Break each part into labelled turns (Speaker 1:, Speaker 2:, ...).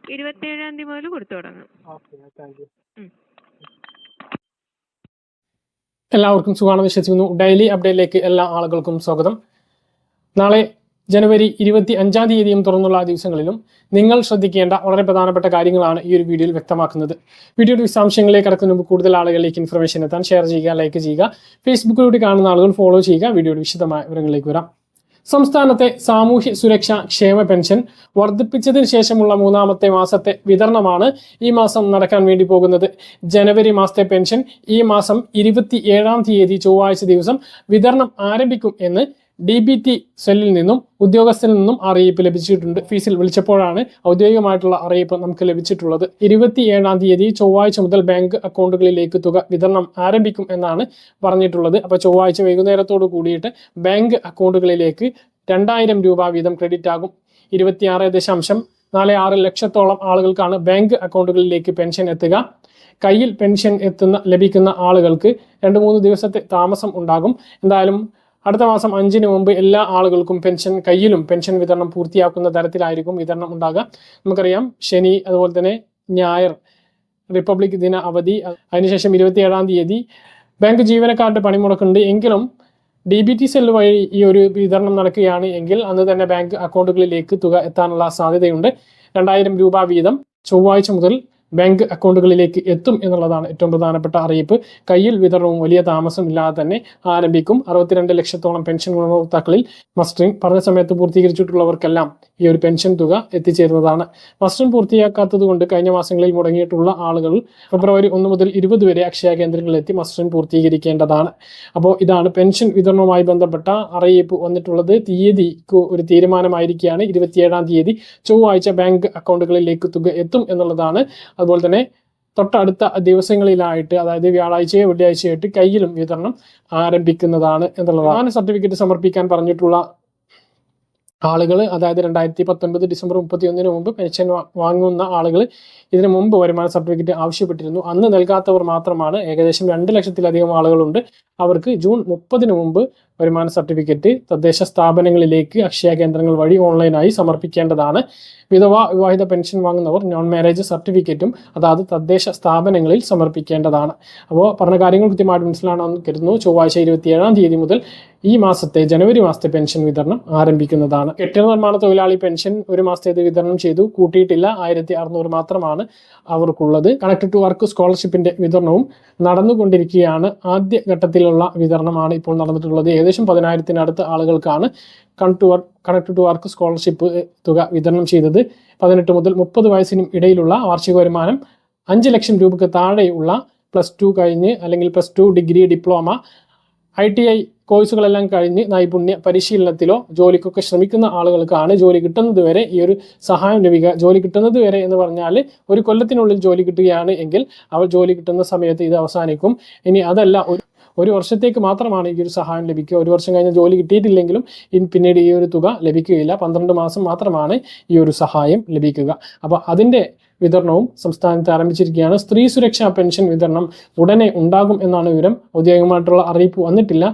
Speaker 1: 27-ാം തീയതി മുതൽ കൊടുത്തു തുടങ്ങും.
Speaker 2: എല്ലാവർക്കും സുഖമാണെന്ന് വിശ്വസിക്കുന്നു. ഡെയിലി അപ്ഡേറ്റിലേക്ക് എല്ലാ ആളുകൾക്കും സ്വാഗതം. നാളെ ജനുവരി 25-ാം തീയതിയും തുറന്നുള്ള ദിവസങ്ങളിലും നിങ്ങൾ ശ്രദ്ധിക്കേണ്ട വളരെ പ്രധാനപ്പെട്ട കാര്യങ്ങളാണ് ഈ ഒരു വീഡിയോയിൽ വ്യക്തമാക്കുന്നത്. വീഡിയോയുടെ വിശദാംശങ്ങളിലേക്ക് കടക്കുന്നതിന് മുമ്പ് കൂടുതൽ ആളുകളിലേക്ക് ഇൻഫർമേഷൻ എത്താൻ ഷെയർ ചെയ്യുക, ലൈക്ക് ചെയ്യുക, ഫേസ്ബുക്കിലൂടെ കാണുന്ന ആളുകൾ ഫോളോ ചെയ്യുക. വീഡിയോയുടെ വിശദമായ വിവരങ്ങളിലേക്ക് വരാം. സംസ്ഥാനത്തെ സാമൂഹ്യ സുരക്ഷാ ക്ഷേമ പെൻഷൻ വർദ്ധിപ്പിച്ചതിന് ശേഷമുള്ള 3-ാമത്തെ മാസത്തെ വിതരണമാണ് ഈ മാസം നടക്കാൻ വേണ്ടി പോകുന്നത്. ജനുവരി മാസത്തെ പെൻഷൻ ഈ മാസം 27-ാം തീയതി ചൊവ്വാഴ്ച ദിവസം വിതരണം ആരംഭിക്കും എന്ന് DBT സെല്ലിൽ നിന്നും ഉദ്യോഗസ്ഥരിൽ നിന്നും അറിയിപ്പ് ലഭിച്ചിട്ടുണ്ട്. ഓഫീസിൽ വിളിച്ചപ്പോഴാണ് ഔദ്യോഗികമായിട്ടുള്ള അറിയിപ്പ് നമുക്ക് ലഭിച്ചിട്ടുള്ളത്. 27-ാം തീയതി ചൊവ്വാഴ്ച മുതൽ ബാങ്ക് അക്കൗണ്ടുകളിലേക്ക് തുക വിതരണം ആരംഭിക്കും എന്നാണ് പറഞ്ഞിട്ടുള്ളത്. അപ്പോൾ ചൊവ്വാഴ്ച വൈകുന്നേരത്തോട് കൂടിയിട്ട് ബാങ്ക് അക്കൗണ്ടുകളിലേക്ക് 2000 രൂപ വീതം ക്രെഡിറ്റ് ആകും. 26.46 ലക്ഷത്തോളം ആളുകൾക്കാണ് ബാങ്ക് അക്കൗണ്ടുകളിലേക്ക് പെൻഷൻ എത്തുക. കയ്യിൽ പെൻഷൻ ലഭിക്കുന്ന ആളുകൾക്ക് 2-3 ദിവസത്തെ താമസം ഉണ്ടാകും. എന്തായാലും അടുത്ത മാസം 5-ന് മുമ്പ് എല്ലാ ആളുകൾക്കും കയ്യിലും പെൻഷൻ വിതരണം പൂർത്തിയാക്കുന്ന തരത്തിലായിരിക്കും വിതരണം ഉണ്ടാകുക. നമുക്കറിയാം, ശനി അതുപോലെ തന്നെ ഞായർ റിപ്പബ്ലിക് ദിന അവധി, അതിനുശേഷം 27-ാം തീയതി ബാങ്ക് ജീവനക്കാരുടെ പണിമുടക്കുണ്ട്. എങ്കിലും DBT സെല്ല് വഴി ഈ ഒരു വിതരണം നടക്കുകയാണ് എങ്കിൽ അന്ന് തന്നെ ബാങ്ക് അക്കൗണ്ടുകളിലേക്ക് തുക എത്താനുള്ള സാധ്യതയുണ്ട്. 2000 രൂപ വീതം ചൊവ്വാഴ്ച മുതൽ ബാങ്ക് അക്കൗണ്ടുകളിലേക്ക് എത്തും എന്നുള്ളതാണ് ഏറ്റവും പ്രധാനപ്പെട്ട അറിയിപ്പ്. കയ്യിൽ വിതരണവും വലിയ താമസമില്ലാതെ തന്നെ ആരംഭിക്കും. 62 ലക്ഷത്തോളം പെൻഷൻ ഗുണഭോക്താക്കളിൽ മസ്റ്ററിംഗ് പറഞ്ഞ സമയത്ത് പൂർത്തീകരിച്ചിട്ടുള്ളവർക്കെല്ലാം ഈ ഒരു പെൻഷൻ തുക എത്തിച്ചേരുന്നതാണ്. മസ്റ്ററിംഗ് പൂർത്തിയാക്കാത്തത് കൊണ്ട് കഴിഞ്ഞ മാസങ്ങളിൽ മുടങ്ങിയിട്ടുള്ള ആളുകൾ ഫെബ്രുവരി 1 മുതൽ 20 വരെ അക്ഷയ കേന്ദ്രങ്ങളിൽ എത്തി മസ്റ്ററിംഗ് പൂർത്തീകരിക്കേണ്ടതാണ്. അപ്പോൾ ഇതാണ് പെൻഷൻ വിതരണവുമായി ബന്ധപ്പെട്ട അറിയിപ്പ് വന്നിട്ടുള്ളത്. തീയതിക്ക് ഒരു തീരുമാനമായിരിക്കുകയാണ്. 27-ാം തീയതി ചൊവ്വാഴ്ച ബാങ്ക് അക്കൗണ്ടുകളിലേക്ക് തുക എത്തും എന്നുള്ളതാണ്. അതുപോലെ തന്നെ തൊട്ടടുത്ത ദിവസങ്ങളിലായിട്ട്, അതായത് വ്യാഴാഴ്ചയോ വെള്ളിയാഴ്ചയായിട്ട് കയ്യിലും വിതരണം ആരംഭിക്കുന്നതാണ് എന്നുള്ളതാണ്. സർട്ടിഫിക്കറ്റ് സമർപ്പിക്കാൻ പറഞ്ഞിട്ടുള്ള ആളുകൾ, അതായത് 2019 ഡിസംബർ 31-ന് മുമ്പ് പെൻഷൻ വാങ്ങുന്ന ആളുകൾ ഇതിനു മുമ്പ് വരുമാന സർട്ടിഫിക്കറ്റ് ആവശ്യപ്പെട്ടിരുന്നു. അന്ന് നൽകാത്തവർ മാത്രമാണ്. ഏകദേശം 2 ലക്ഷത്തിലധികം ആളുകളുണ്ട്. അവർക്ക് ജൂൺ 30-ന് മുമ്പ് വരുമാന സർട്ടിഫിക്കറ്റ് തദ്ദേശ സ്ഥാപനങ്ങളിലേക്ക് അക്ഷയ കേന്ദ്രങ്ങൾ വഴി ഓൺലൈനായി സമർപ്പിക്കേണ്ടതാണ്. വിധവ വിവാഹിത പെൻഷൻ വാങ്ങുന്നവർ നോൺ മാരേജ് സർട്ടിഫിക്കറ്റും അതാത് തദ്ദേശ സ്ഥാപനങ്ങളിൽ സമർപ്പിക്കേണ്ടതാണ്. അപ്പോൾ പറഞ്ഞ കാര്യങ്ങൾ കൃത്യമായിട്ട് മനസ്സിലാണെന്ന് കരുതുന്നു. ചൊവ്വാഴ്ച 27-ാം തീയതി മുതൽ ഈ മാസത്തെ ജനുവരി മാസത്തെ പെൻഷൻ വിതരണം ആരംഭിക്കുന്നതാണ്. കെട്ടിട നിർമ്മാണ തൊഴിലാളി പെൻഷൻ ഒരു മാസത്തേത് വിതരണം ചെയ്തു, കൂട്ടിയിട്ടില്ല. 1600 മാത്രമാണ് അവർക്കുള്ളത്. കണക്ട് ടു വർക്ക് സ്കോളർഷിപ്പിന്റെ വിതരണവും നടന്നുകൊണ്ടിരിക്കുകയാണ്. ആദ്യ ഘട്ടത്തിലുള്ള വിതരണമാണ് ഇപ്പോൾ നടന്നിട്ടുള്ളത്. ഏകദേശം 10,000-നടുത്ത ആളുകൾക്കാണ് കണക്ട് ടു വർക്ക് സ്കോളർഷിപ്പ് തുക വിതരണം ചെയ്തത്. 18 മുതൽ 30 വയസ്സിനും ഇടയിലുള്ള വാർഷിക വരുമാനം 5 ലക്ഷം രൂപയ്ക്ക് താഴെയുള്ള +2 കഴിഞ്ഞ് അല്ലെങ്കിൽ +2 ഡിഗ്രി, ഡിപ്ലോമ, ITI കോഴ്സുകളെല്ലാം കഴിഞ്ഞ് നൈപുണ്യ പരിശീലനത്തിലോ ജോലിക്കൊക്കെ ശ്രമിക്കുന്ന ആളുകൾക്കാണ് ജോലി കിട്ടുന്നത് വരെ ഈ ഒരു സഹായം ലഭിക്കുക. ജോലി കിട്ടുന്നത് വരെ എന്ന് പറഞ്ഞാൽ ഒരു കൊല്ലത്തിനുള്ളിൽ ജോലി കിട്ടുകയാണ് എങ്കിൽ അവർ ജോലി കിട്ടുന്ന സമയത്ത് ഇത് അവസാനിക്കും. ഇനി അതല്ല, ഒരു വർഷത്തേക്ക് മാത്രമാണ് ഈ ഒരു സഹായം ലഭിക്കുക. ഒരു വർഷം കഴിഞ്ഞ് ജോലി കിട്ടിയിട്ടില്ലെങ്കിലും പിന്നീട് ഈ ഒരു തുക ലഭിക്കുകയില്ല. 12 മാസം മാത്രമാണ് ഈ ഒരു സഹായം ലഭിക്കുക. അപ്പോൾ അതിൻ്റെ വിതരണവും സംസ്ഥാനത്ത് ആരംഭിച്ചിരിക്കുകയാണ്. സ്ത്രീ സുരക്ഷാ പെൻഷൻ വിതരണം ഉടനെ ഉണ്ടാകും എന്നാണ് വിവരം. ഔദ്യോഗികമായിട്ടുള്ള അറിയിപ്പ് വന്നിട്ടില്ല.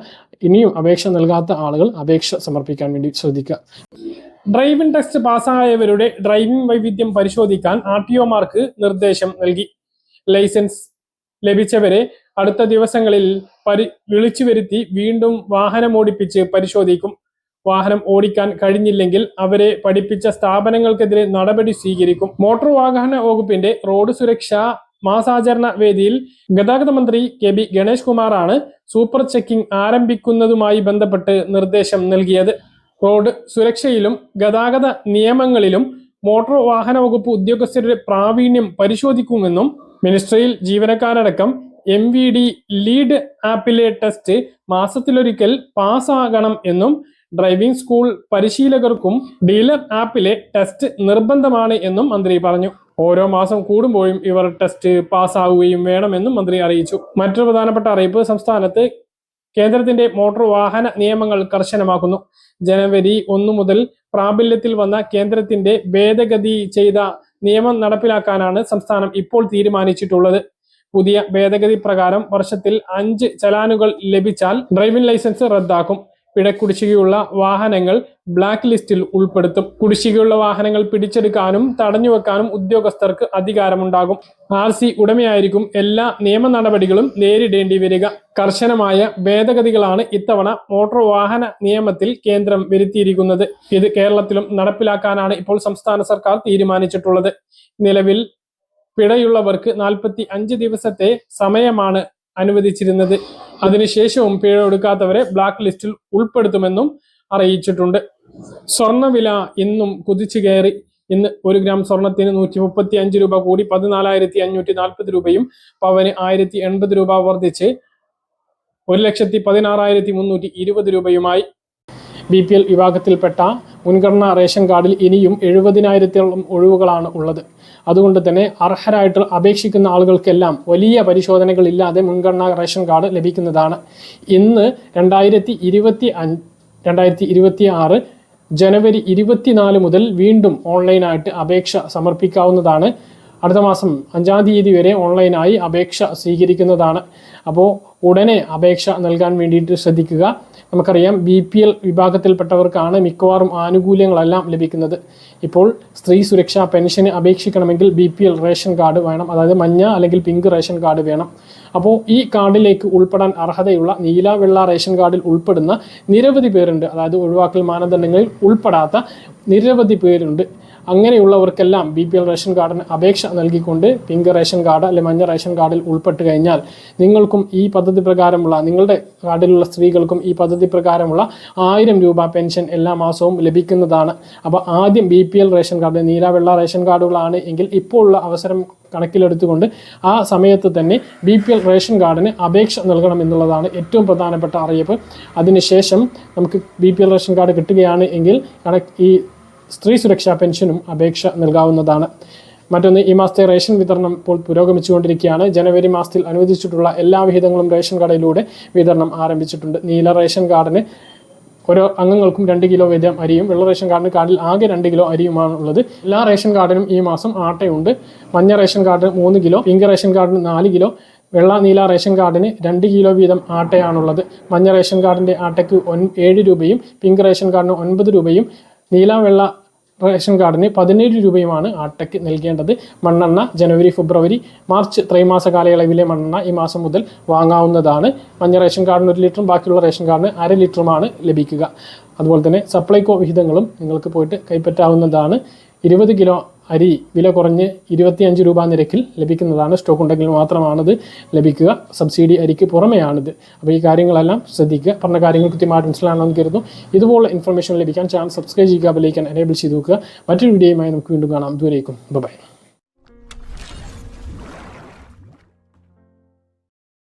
Speaker 2: ഇനിയും അപേക്ഷ നൽകാത്ത ആളുകൾ അപേക്ഷ സമർപ്പിക്കാൻ വേണ്ടി ശ്രദ്ധിക്കുക. ഡ്രൈവിംഗ് ടെസ്റ്റ് പാസ്സായവരുടെ ഡ്രൈവിംഗ് വൈവിധ്യം പരിശോധിക്കാൻ RTOമാർക്ക് നിർദ്ദേശം നൽകി. ലൈസൻസ് ലഭിച്ചവരെ അടുത്ത ദിവസങ്ങളിൽ വിളിച്ചു വരുത്തി വീണ്ടും വാഹനമോടിപ്പിച്ച് പരിശോധിക്കും. വാഹനം ഓടിക്കാൻ കഴിഞ്ഞില്ലെങ്കിൽ അവരെ പഠിപ്പിച്ച സ്ഥാപനങ്ങൾക്കെതിരെ നടപടി സ്വീകരിക്കും. മോട്ടോർ വാഹന വകുപ്പിന്റെ റോഡ് സുരക്ഷാ മാസാചരണ വേദിയിൽ ഗതാഗത മന്ത്രി KB ഗണേഷ് കുമാറാണ് സൂപ്പർ ചെക്കിംഗ് ആരംഭിക്കുന്നതുമായി ബന്ധപ്പെട്ട് നിർദ്ദേശം നൽകിയത്. റോഡ് സുരക്ഷയിലും ഗതാഗത നിയമങ്ങളിലും മോട്ടോർ വാഹന വകുപ്പ് ഉദ്യോഗസ്ഥരുടെ പ്രാവീണ്യം പരിശോധിക്കുമെന്നും മിനിസ്ട്രിയിൽ ജീവനക്കാരടക്കം MVD ലീഡ് ആപ്പിലെ ടെസ്റ്റ് മാസത്തിലൊരിക്കൽ പാസ്സാകണം എന്നും ഡ്രൈവിംഗ് സ്കൂൾ പരിശീലകർക്കും ഡീലർ ആപ്പിലെ ടെസ്റ്റ് നിർബന്ധമാണ് എന്നും മന്ത്രി പറഞ്ഞു. ഓരോ മാസം കൂടുമ്പോഴും ഇവർ ടെസ്റ്റ് പാസ്സാവുകയും വേണമെന്നും മന്ത്രി അറിയിച്ചു. മറ്റൊരു പ്രധാനപ്പെട്ട അറിയിപ്പ്, സംസ്ഥാനത്ത് കേന്ദ്രത്തിന്റെ മോട്ടോർ വാഹന നിയമങ്ങൾ കർശനമാക്കുന്നു. ജനുവരി 1 മുതൽ പ്രാബല്യത്തിൽ വന്ന കേന്ദ്രത്തിന്റെ ഭേദഗതി ചെയ്ത നിയമം നടപ്പിലാക്കാനാണ് സംസ്ഥാനം ഇപ്പോൾ തീരുമാനിച്ചിട്ടുള്ളത്. പുതിയ ഭേദഗതി പ്രകാരം വർഷത്തിൽ 5 ചലാനുകൾ ലഭിച്ചാൽ ഡ്രൈവിംഗ് ലൈസൻസ് റദ്ദാക്കും. കുടിശ്ശികയുള്ള വാഹനങ്ങൾ ബ്ലാക്ക് ലിസ്റ്റിൽ ഉൾപ്പെടുത്തും. കുടിശ്ശികയുള്ള വാഹനങ്ങൾ പിടിച്ചെടുക്കാനും തടഞ്ഞുവെക്കാനും ഉദ്യോഗസ്ഥർക്ക് അധികാരമുണ്ടാകും. RC ഉടമയായിരിക്കും എല്ലാ നിയമ നടപടികളും നേരിടേണ്ടി വരിക. കർശനമായ ഭേദഗതികളാണ് ഇത്തവണ മോട്ടോർ വാഹന നിയമത്തിൽ കേന്ദ്രം വരുത്തിയിരിക്കുന്നത്. ഇത് കേരളത്തിലും നടപ്പിലാക്കാനാണ് ഇപ്പോൾ സംസ്ഥാന സർക്കാർ തീരുമാനിച്ചിട്ടുള്ളത്. നിലവിൽ പിഴയുള്ളവർക്ക് 45 ദിവസത്തെ സമയമാണ് അനുവദിച്ചിരുന്നത്. അതിനുശേഷവും പിഴ ഒടുക്കാത്തവരെ ബ്ലാക്ക് ലിസ്റ്റിൽ ഉൾപ്പെടുത്തുമെന്നും അറിയിച്ചിട്ടുണ്ട്. സ്വർണ്ണവില ഇന്നും കുതിച്ചു കയറി. ഇന്ന് 1 ഗ്രാം സ്വർണത്തിന് 135 രൂപ കൂടി 14,540 രൂപയും പവന് 1,080 രൂപ വർദ്ധിച്ച് 1,16,320 രൂപയുമായി. BPL വിഭാഗത്തിൽപ്പെട്ട മുൻഗണനാ റേഷൻ കാർഡിൽ ഇനിയും 70,000-ഓളം ഒഴിവുകളാണ് ഉള്ളത്. അതുകൊണ്ട് തന്നെ അർഹരായിട്ട് അപേക്ഷിക്കുന്ന ആളുകൾക്കെല്ലാം വലിയ പരിശോധനകളില്ലാതെ മുൻഗണനാ റേഷൻ കാർഡ് ലഭിക്കുന്നതാണ്. ഇന്ന് 2026 ജനുവരി 24 മുതൽ വീണ്ടും ഓൺലൈനായിട്ട് അപേക്ഷ സമർപ്പിക്കാവുന്നതാണ്. അടുത്ത മാസം 5-ാം തീയതി വരെ ഓൺലൈനായി അപേക്ഷ സ്വീകരിക്കുന്നതാണ്. അപ്പോൾ ഉടനെ അപേക്ഷ നൽകാൻ വേണ്ടിയിട്ട് ശ്രദ്ധിക്കുക. നമുക്കറിയാം BPL വിഭാഗത്തിൽപ്പെട്ടവർക്കാണ് മിക്കവാറും ആനുകൂല്യങ്ങളെല്ലാം ലഭിക്കുന്നത്. ഇപ്പോൾ സ്ത്രീ സുരക്ഷാ പെൻഷന് അപേക്ഷിക്കണമെങ്കിൽ BPL റേഷൻ കാർഡ് വേണം, അതായത് മഞ്ഞ അല്ലെങ്കിൽ പിങ്ക് റേഷൻ കാർഡ് വേണം. അപ്പോൾ ഈ കാർഡിലേക്ക് ഉൾപ്പെടാൻ അർഹതയുള്ള നീല വെള്ള റേഷൻ കാർഡിൽ ഉൾപ്പെടുന്ന നിരവധി പേരുണ്ട്. അതായത് ഒഴിവാക്കൽ മാനദണ്ഡങ്ങളിൽ ഉൾപ്പെടാത്ത നിരവധി പേരുണ്ട്. അങ്ങനെയുള്ളവർക്കെല്ലാം BPL റേഷൻ കാർഡിന് അപേക്ഷ നൽകിക്കൊണ്ട് പിങ്ക് റേഷൻ കാർഡ് അല്ലെങ്കിൽ മഞ്ഞ റേഷൻ കാർഡിൽ ഉൾപ്പെട്ട് കഴിഞ്ഞാൽ നിങ്ങൾക്കും ഈ പദ്ധതി പ്രകാരമുള്ള, നിങ്ങളുടെ കാർഡിലുള്ള സ്ത്രീകൾക്കും ഈ പദ്ധതി പ്രകാരമുള്ള 1000 രൂപ പെൻഷൻ എല്ലാ മാസവും ലഭിക്കുന്നതാണ്. അപ്പോൾ ആദ്യം BPL റേഷൻ കാർഡ്, നീല വെള്ള റേഷൻ കാർഡുകളാണ് എങ്കിൽ ഇപ്പോൾ ഉള്ള അവസരം കണക്കിലെടുത്തുകൊണ്ട് ആ സമയത്ത് തന്നെ BPL റേഷൻ കാർഡിന് അപേക്ഷ നൽകണം എന്നുള്ളതാണ് ഏറ്റവും പ്രധാനപ്പെട്ട അറിയിപ്പ്. അതിനുശേഷം നമുക്ക് BPL റേഷൻ കാർഡ് കിട്ടുകയാണ് എങ്കിൽ ഈ സ്ത്രീ സുരക്ഷാ പെൻഷനും അപേക്ഷ നൽകാവുന്നതാണ്. മറ്റൊന്ന്, ഈ മാസത്തെ റേഷൻ വിതരണം ഇപ്പോൾ പുരോഗമിച്ചുകൊണ്ടിരിക്കുകയാണ്. ജനുവരി മാസത്തിൽ അനുവദിച്ചിട്ടുള്ള എല്ലാ വിഹിതങ്ങളും റേഷൻ കാർഡിലൂടെ വിതരണം ആരംഭിച്ചിട്ടുണ്ട്. നീല റേഷൻ കാർഡിന് ഓരോ അംഗങ്ങൾക്കും 2 കിലോ വീതം അരിയും, വെള്ള റേഷൻ കാർഡിൽ ആകെ 2 കിലോ അരിയുമാണ് ഉള്ളത്. എല്ലാ റേഷൻ കാർഡിനും ഈ മാസം ആട്ടയുണ്ട്. മഞ്ഞ റേഷൻ കാർഡിന് 3 കിലോ, പിങ്ക് റേഷൻ കാർഡിന് 4 കിലോ, വെള്ള നീല റേഷൻ കാർഡിന് 2 കിലോ വീതം ആട്ടയാണുള്ളത്. മഞ്ഞ റേഷൻ കാർഡിൻ്റെ ആട്ടയ്ക്ക് 7 രൂപയും പിങ്ക് റേഷൻ കാർഡിന് 9 രൂപയും നീല വെള്ള റേഷൻ കാർഡിന് 17 രൂപയുമാണ് ആട്ടയ്ക്ക് നൽകേണ്ടത്. മണ്ണെണ്ണ ജനുവരി, ഫെബ്രുവരി, മാർച്ച് ത്രൈമാസ കാലയളവിലെ മണ്ണെണ്ണ ഈ മാസം മുതൽ വാങ്ങാവുന്നതാണ്. മഞ്ഞ റേഷൻ കാർഡിന് 1 ലിറ്ററും ബാക്കിയുള്ള റേഷൻ കാർഡിന് 1/2 ലിറ്ററുമാണ് ലഭിക്കുക. അതുപോലെ തന്നെ സപ്ലൈകോ വിഹിതങ്ങളും നിങ്ങൾക്ക് പോയിട്ട് കൈപ്പറ്റാവുന്നതാണ്. 20 കിലോ അരി വില കുറഞ്ഞ് 25 രൂപ നിരക്കിൽ ലഭിക്കുന്നതാണ്. സ്റ്റോക്ക് ഉണ്ടെങ്കിൽ മാത്രമാണിത് ലഭിക്കുക. സബ്സിഡി അരിക്ക് പുറമെയാണിത്. അപ്പോൾ ഈ കാര്യങ്ങളെല്ലാം ശ്രദ്ധിക്കുക. പറഞ്ഞ കാര്യങ്ങൾ കൃത്യമായിട്ട് മനസ്സിലാണെന്ന് കരുതുന്നു. ഇതുപോലെ ഇൻഫർമേഷൻ ലഭിക്കാൻ ചാനൽ സബ്സ്ക്രൈബ് ചെയ്യുക, ബെൽ ഐക്കൺ എനേബിൾ ചെയ്ത് നോക്കുക. മറ്റൊരു വീഡിയോയുമായി നമുക്ക് വീണ്ടും കാണാം. ദൂരേക്കും ബൈ.